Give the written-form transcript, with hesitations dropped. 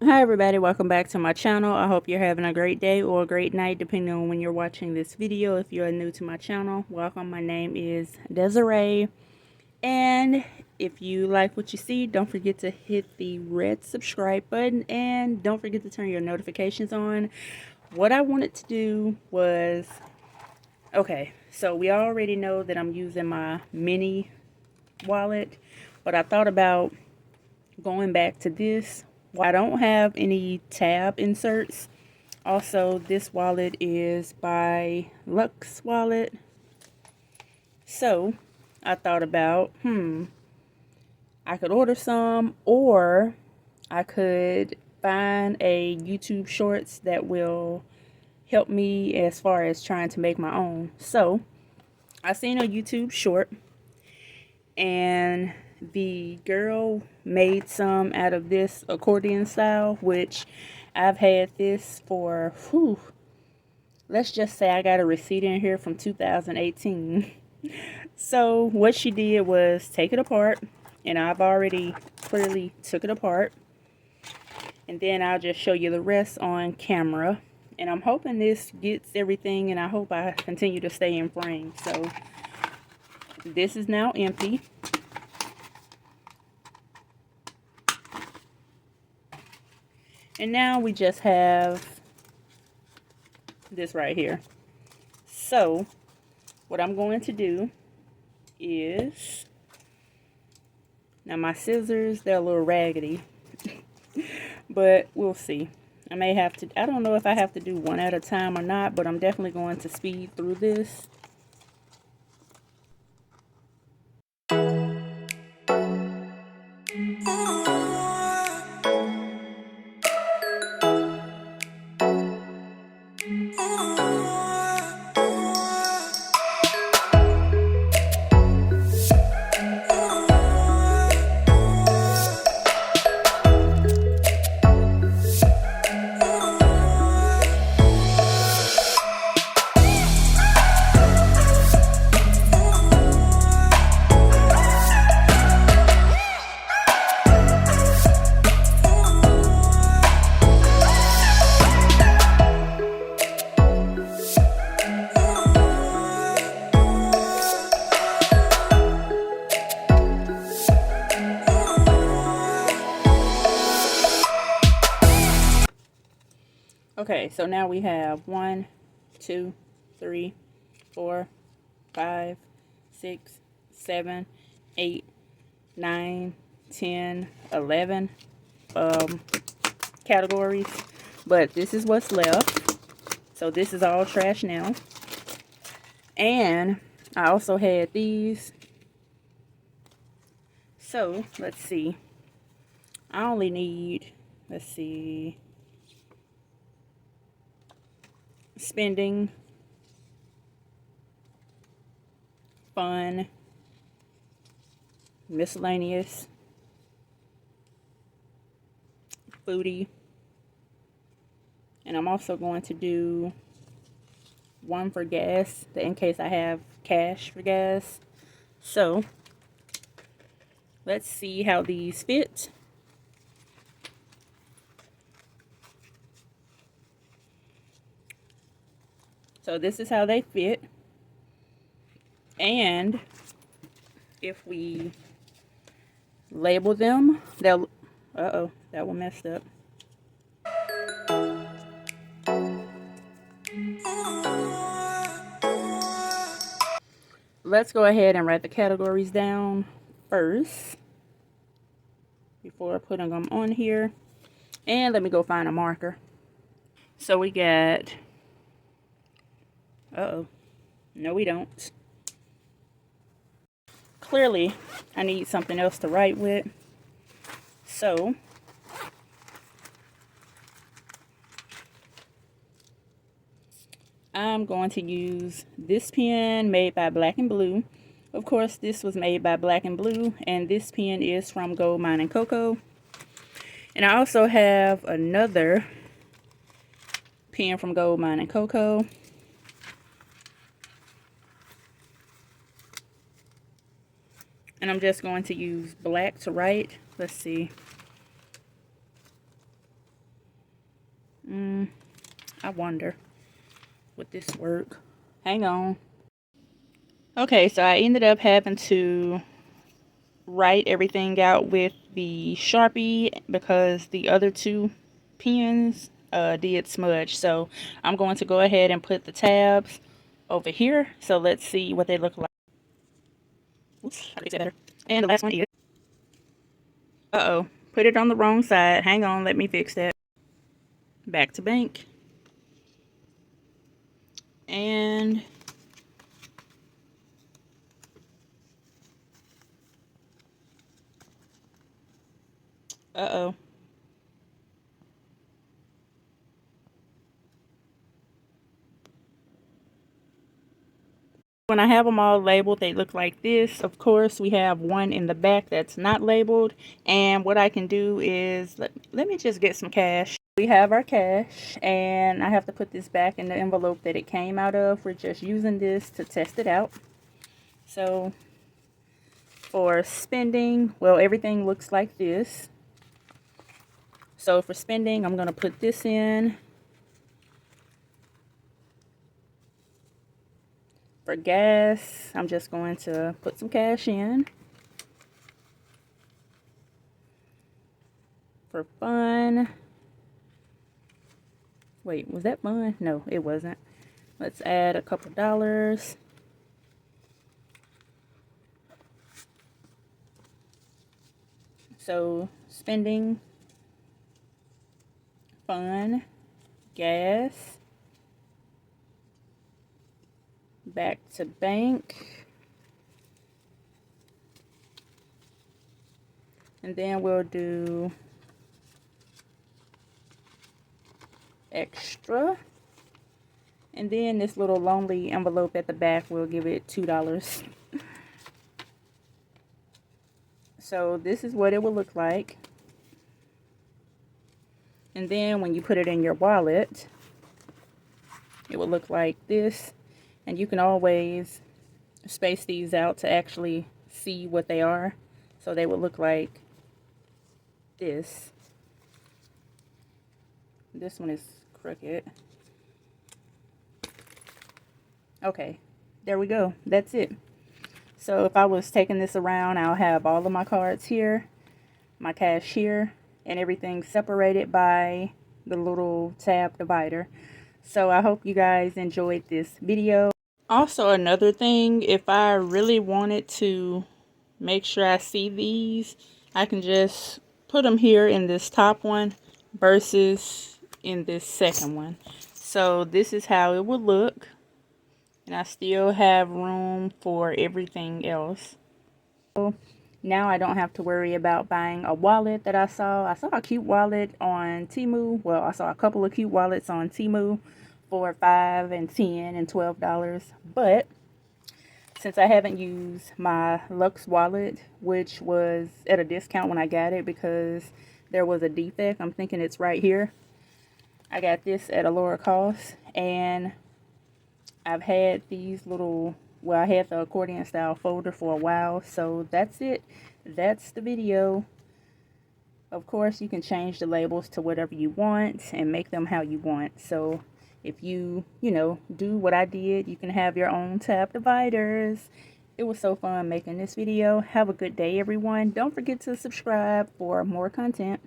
Hi everybody, welcome back to my channel. I hope you're having a great day or a great night depending on when you're watching this video. If you're new to my channel, welcome. My name is Desiree, and if you like what you see, don't forget to hit the red subscribe button and don't forget to turn your notifications on. What I wanted to do was, okay, so we already know that I'm using my mini wallet, but I thought about going back to this. I don't have any tab inserts. Also, this wallet is by Lux Wallet. So, I thought about, I could order some, or I could find a YouTube Shorts that will help me as far as trying to make my own. So, I seen a YouTube short, and the girl made some out of this accordion style, which I've had this for, let's just say I got a receipt in here from 2018. So what she did was take it apart, and I've already clearly took it apart, and then I'll just show you the rest on camera. And I'm hoping this gets everything, and I hope I continue to stay in frame. So this is now empty. And now we just have this right here. So what I'm going to do is, now my scissors, they're a little raggedy, but we'll see. I may have to, I don't know if I have to do one at a time or not, but I'm definitely going to speed through this. Okay, so now we have 1, 2, 3, 4, 5, 6, 7, 8, 9, 10, 11 categories, but this is what's left. So this is all trash now. And I also had these. So let's see, I only need, let's see, spending, fun, miscellaneous, foodie, and I'm also going to do one for gas, in case I have cash for gas. So let's see how these fit. So this is how they fit. And if we label them, they'll, uh-oh, that one messed up. Let's go ahead and write the categories down first before putting them on here. And let me go find a marker. So we got, uh-oh, no we don't. Clearly, I need something else to write with. So I'm going to use this pen made by Black and Blue. Of course, this was made by Black and Blue, and this pen is from Gold Mine & Cocoa. And I also have another pen from Gold Mine & Cocoa. And I'm just going to use black to write. Let's see. I wonder, would this work? Hang on. Okay, so I ended up having to write everything out with the Sharpie because the other two pens did smudge. So I'm going to go ahead and put the tabs over here. So let's see what they look like. Oops, I fix it better. And the last one is, uh-oh, put it on the wrong side. Hang on, let me fix that. Back to bank. And uh-oh. When I have them all labeled, they look like this. Of course, we have one in the back that's not labeled. And what I can do is, let me just get some cash. We have our cash, and I have to put this back in the envelope that it came out of. We're just using this to test it out. So for spending, well, everything looks like this. So for spending, I'm going to put this in. For gas, I'm just going to put some cash in. For fun, wait, was that fun? No, it wasn't. Let's add a couple dollars. So spending, fun, gas, back to bank, and then we'll do extra, and then this little lonely envelope at the back, we'll give it $2. So this is what it will look like. And then when you put it in your wallet, it will look like this. And you can always space these out to actually see what they are. So they will look like this. This one is crooked. Okay, there we go. That's it. So if I was taking this around, I'll have all of my cards here, my cash here, and everything separated by the little tab divider. So I hope you guys enjoyed this video. Also, another thing, if I really wanted to make sure I see these, I can just put them here in this top one versus in this second one. So this is how it would look. And I still have room for everything else. So now I don't have to worry about buying a wallet that I saw. I saw a cute wallet on Temu. Well, I saw a couple of cute wallets on Temu for $5 and $10 and $12. But since I haven't used my Lux wallet, which was at a discount when I got it because there was a defect, I'm thinking it's right here. I got this at a lower cost, and I've had these little, well, I had the accordion style folder for a while. So that's it. That's the video. Of course, you can change the labels to whatever you want and make them how you want. So if you do what I did, you can have your own tab dividers. It was so fun making this video. Have a good day, everyone. Don't forget to subscribe for more content.